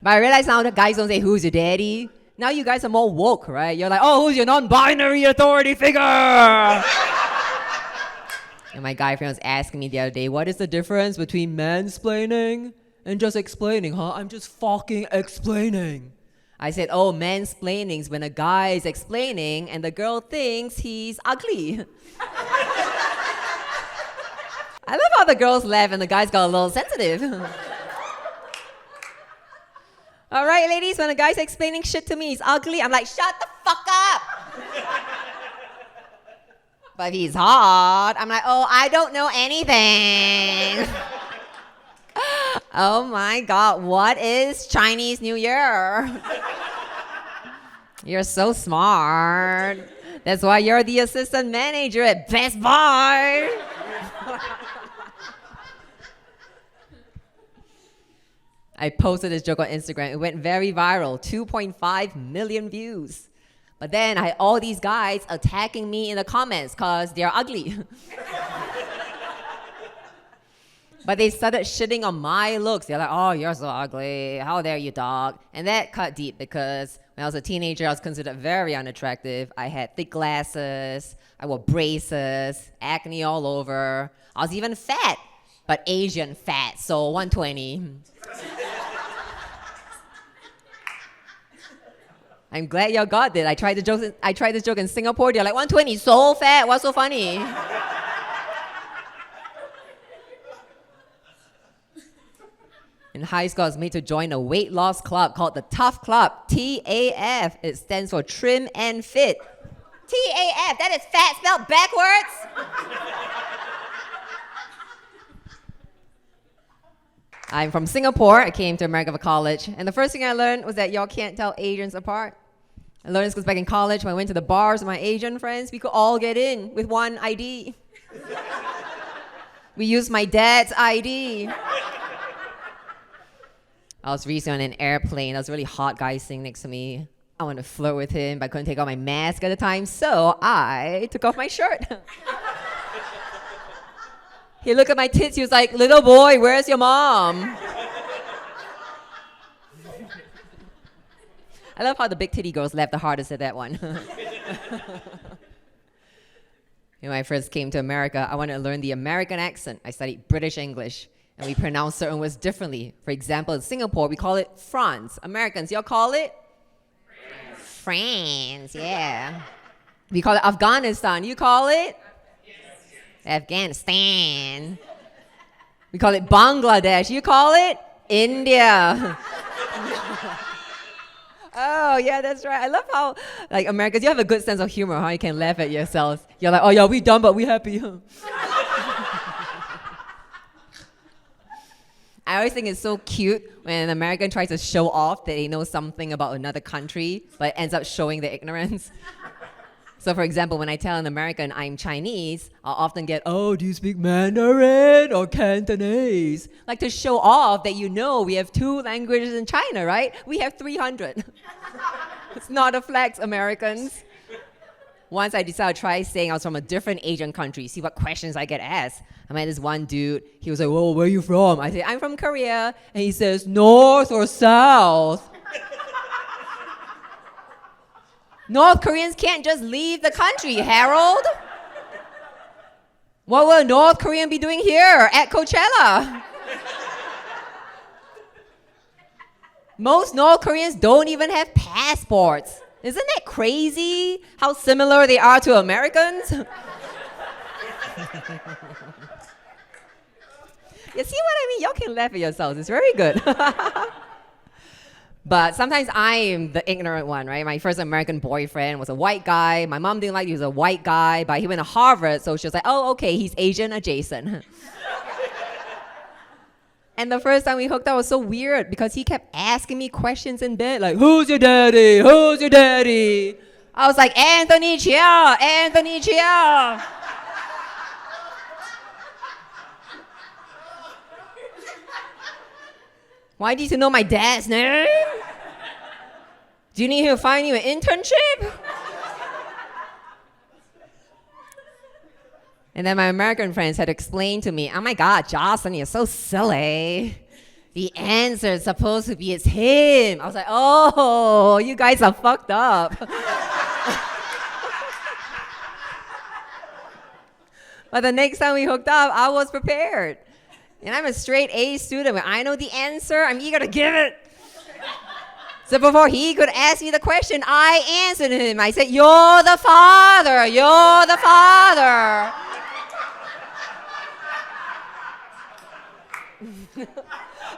But I realize now that guys don't say, who's your daddy? Now you guys are more woke, right? You're like, oh, who's your non-binary authority figure? And my guy friend was asking me the other day, what is the difference between mansplaining and just explaining, huh? I'm just fucking explaining. I said, oh, mansplaining is when a guy is explaining and the girl thinks he's ugly. I love how the girls laugh and the guys got a little sensitive. All right, ladies, when a guy's explaining shit to me, he's ugly, I'm like, shut the fuck up. But if he's hot, I'm like, oh, I don't know anything. Oh my God, what is Chinese New Year? You're so smart. That's why you're the assistant manager at Best Buy. I posted this joke on Instagram. It went very viral, 2.5 million views. But then I had all these guys attacking me in the comments because they're ugly. But they started shitting on my looks. They're like, oh, you're so ugly. How dare you, dog? And that cut deep because when I was a teenager, I was considered very unattractive. I had thick glasses. I wore braces, acne all over. I was even fat, but Asian fat, so 120. I'm glad y'all got it. I tried this joke in Singapore. They're like, 120, so fat. What's so funny? In high school, I was made to join a weight loss club called the Tough Club, TAF. It stands for Trim and Fit. TAF, that is fat spelled backwards. I'm from Singapore. I came to America for college. And the first thing I learned was that y'all can't tell Asians apart. I learned this because back in college, when I went to the bars with my Asian friends, we could all get in with one ID. We used my dad's ID. I was recently on an airplane. There was a really hot guy sitting next to me. I wanted to flirt with him, but I couldn't take off my mask at the time, so I took off my shirt. He looked at my tits, he was like, little boy, where's your mom? I love how the big titty girls laughed the hardest at that one. When I first came to America, I wanted to learn the American accent. I studied British English, and we pronounce certain words differently. For example, in Singapore, we call it France. Americans, y'all call it? France, yeah. We call it Afghanistan. You call it? Afghanistan. We call it Bangladesh. You call it? India. Oh, yeah, that's right. I love how, like, Americans, you have a good sense of humor, how you can laugh at yourselves. You're like, oh, yeah, we dumb, but we happy. I always think it's so cute when an American tries to show off that they know something about another country, but ends up showing their ignorance. So for example, when I tell an American I'm Chinese, I'll often get, oh, do you speak Mandarin or Cantonese? Like to show off that you know we have 2 languages in China, right? We have 300. It's not a flex, Americans. Once I decided to try saying I was from a different Asian country, see what questions I get asked. I met this one dude, he was like, whoa, where are you from? I said, I'm from Korea. And he says, north or south? North Koreans can't just leave the country, Harold. What will a North Korean be doing here at Coachella? Most North Koreans don't even have passports. Isn't that crazy how similar they are to Americans? You see what I mean? Y'all can laugh at yourselves. It's very good. But sometimes I am the ignorant one, right? My first American boyfriend was a white guy. My mom didn't like he was a white guy, but he went to Harvard, so she was like, oh, okay, he's Asian adjacent. And the first time we hooked up was so weird because he kept asking me questions in bed, like, who's your daddy? Who's your daddy? I was like, Anthony Chia, Anthony Chia. Why do you need to know my dad's name? Do you need him to find you an internship? And then my American friends had explained to me, oh my God, Jocelyn, you're so silly. the answer is supposed to be it's him. I was like, oh, you guys are fucked up. But the next time we hooked up, I was prepared. And I'm a straight A student. When I know the answer, I'm eager to give it. So before he could ask me the question, I answered him. I said, you're the father. You're the father.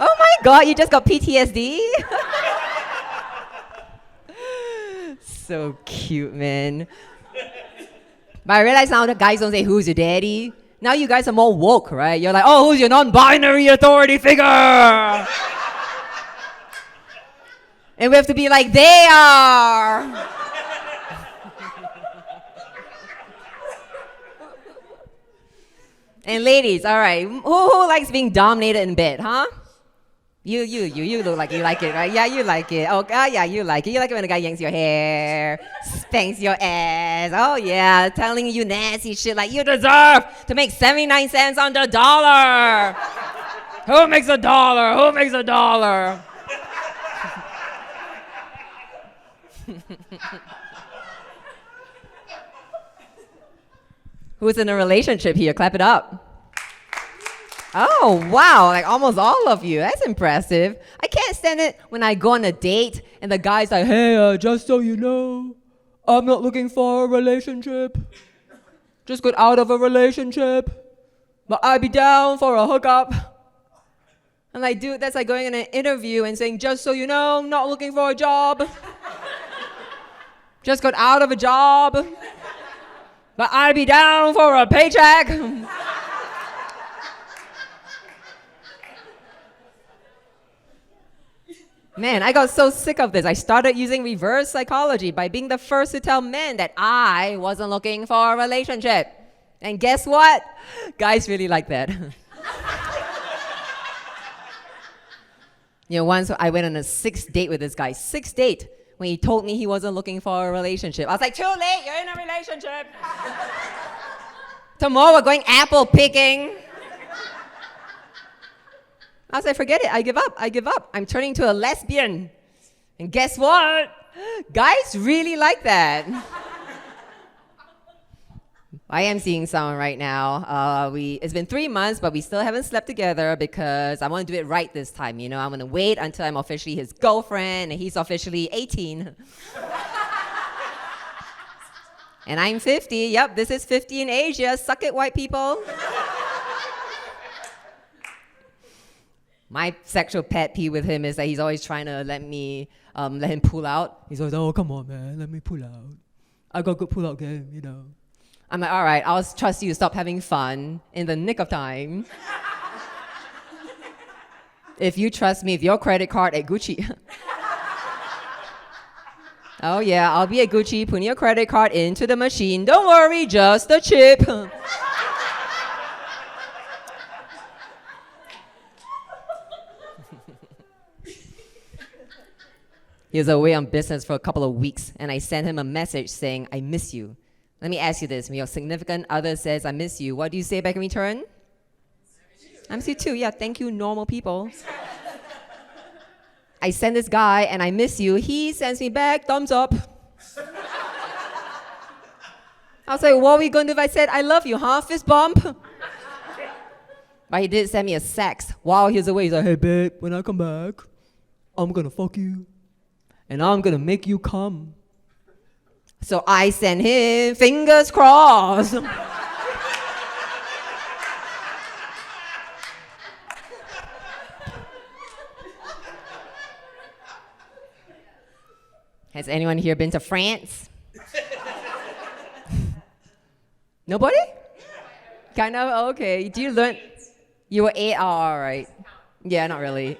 Oh my God, you just got PTSD? So cute, man. But I realize now that guys don't say, who's your daddy? Now you guys are more woke, right? You're like, oh, who's your non-binary authority figure? And we have to be like, they are. And ladies, all right, who likes being dominated in bed, huh? You look like you like it, right? Yeah, you like it. Oh, yeah, you like it. You like it when a guy yanks your hair, spanks your ass. Oh, yeah, telling you nasty shit like you deserve to make 79 cents on the dollar. Who makes a dollar? Who makes a dollar? Who's in a relationship here? Clap it up. Oh, wow, like almost all of you. That's impressive. I can't stand it when I go on a date and the guy's like, hey, just so you know, I'm not looking for a relationship. Just got out of a relationship, but I'd be down for a hookup. I'm like, dude, that's like going in an interview and saying, just so you know, I'm not looking for a job. Just got out of a job, but I'd be down for a paycheck. Man, I got so sick of this. I started using reverse psychology by being the first to tell men that I wasn't looking for a relationship. And guess what? Guys really like that. Once I went on a 6th date with this guy. 6th date, when he told me he wasn't looking for a relationship. I was like, too late, you're in a relationship. Tomorrow we're going apple picking. I was like, forget it, I give up. I'm turning to a lesbian. And guess what? Guys really like that. I am seeing someone right now. It's been 3 months, but we still haven't slept together because I want to do it right this time. I'm going to wait until I'm officially his girlfriend and he's officially 18. And I'm 50. Yep, this is 50 in Asia. Suck it, white people. My sexual pet peeve with him is that he's always trying to let him pull out. He's always, oh, come on, man, let me pull out. I got good pull-out game, I'm like, all right, I'll trust you to stop having fun in the nick of time. If you trust me with your credit card at Gucci. Oh yeah, I'll be at Gucci putting your credit card into the machine. Don't worry, just a chip. He was away on business for a couple of weeks, and I sent him a message saying, I miss you. Let me ask you this. When your significant other says, I miss you, what do you say back in return? I miss you too. Yeah, thank you, normal people. I send this guy, and I miss you. He sends me back, thumbs up. I was like, what are we going to do if I said, I love you, huh? Fist bump? But he did send me a sext while he was away. He's like, hey, babe, when I come back, I'm going to fuck you. And I'm going to make you come. So I sent him fingers crossed. Has anyone here been to France? Nobody? Kind of? Okay. Do you learn? You were 8? Oh, all right. Yeah, not really.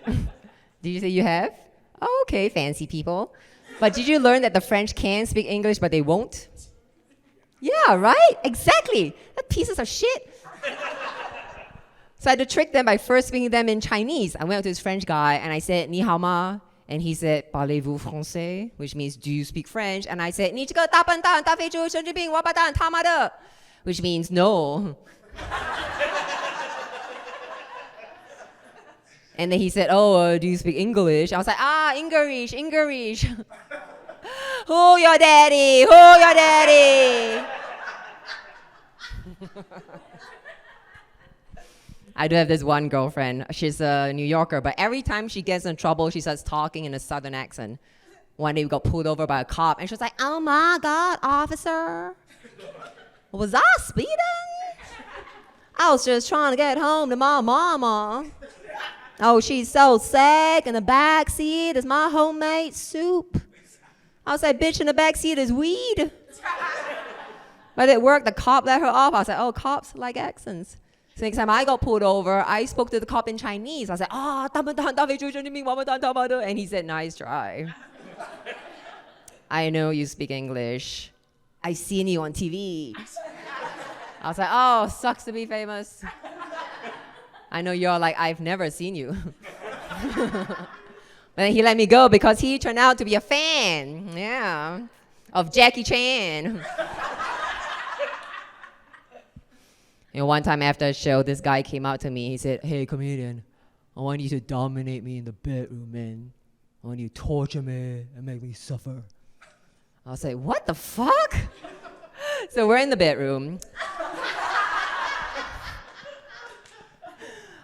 Did you say you have? Oh, okay, fancy people. But did you learn that the French can speak English, but they won't? Yeah, right? Exactly. They're pieces of shit. So I had to trick them by first speaking them in Chinese. I went up to this French guy and I said, Ni hao ma? And he said, Parlez-vous français? Which means, do you speak French? And I said, 你这个大笨蛋, 大肥猪, 神经病, 王八蛋, 他妈的, which means no. And then he said, oh, do you speak English? I was like, English. Who your daddy? I do have this one girlfriend. She's a New Yorker, but every time she gets in trouble, she starts talking in a southern accent. One day we got pulled over by a cop, and she was like, oh my God, officer. Was I speeding? I was just trying to get home to my mama. Oh, she's so sick. In the back seat is my homemade soup. I was like, bitch, in the back seat is weed. But it worked. The cop let her off. I was like, oh, cops like accents. So next time I got pulled over, I spoke to the cop in Chinese. I was like, and he said, nice try. I know you speak English. I seen you on TV. I was like, oh, sucks to be famous. I know you're like, I've never seen you. But then he let me go because he turned out to be a fan, of Jackie Chan. One time after a show, this guy came out to me. He said, hey, comedian, I want you to dominate me in the bedroom, man. I want you to torture me and make me suffer. I was like, what the fuck? So we're in the bedroom.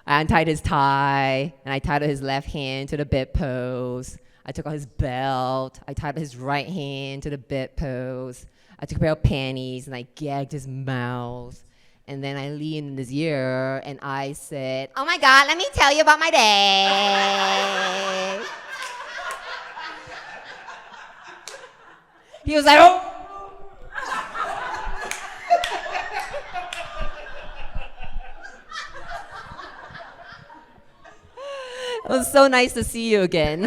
I untied his tie, and I tied his left hand to the bedpost. I took out his belt. I tied his right hand to the bedpost. I took a pair of panties, and I gagged his mouth. And then I leaned in his ear, and I said, oh my God, let me tell you about my day. He was like, oh. It was so nice to see you again.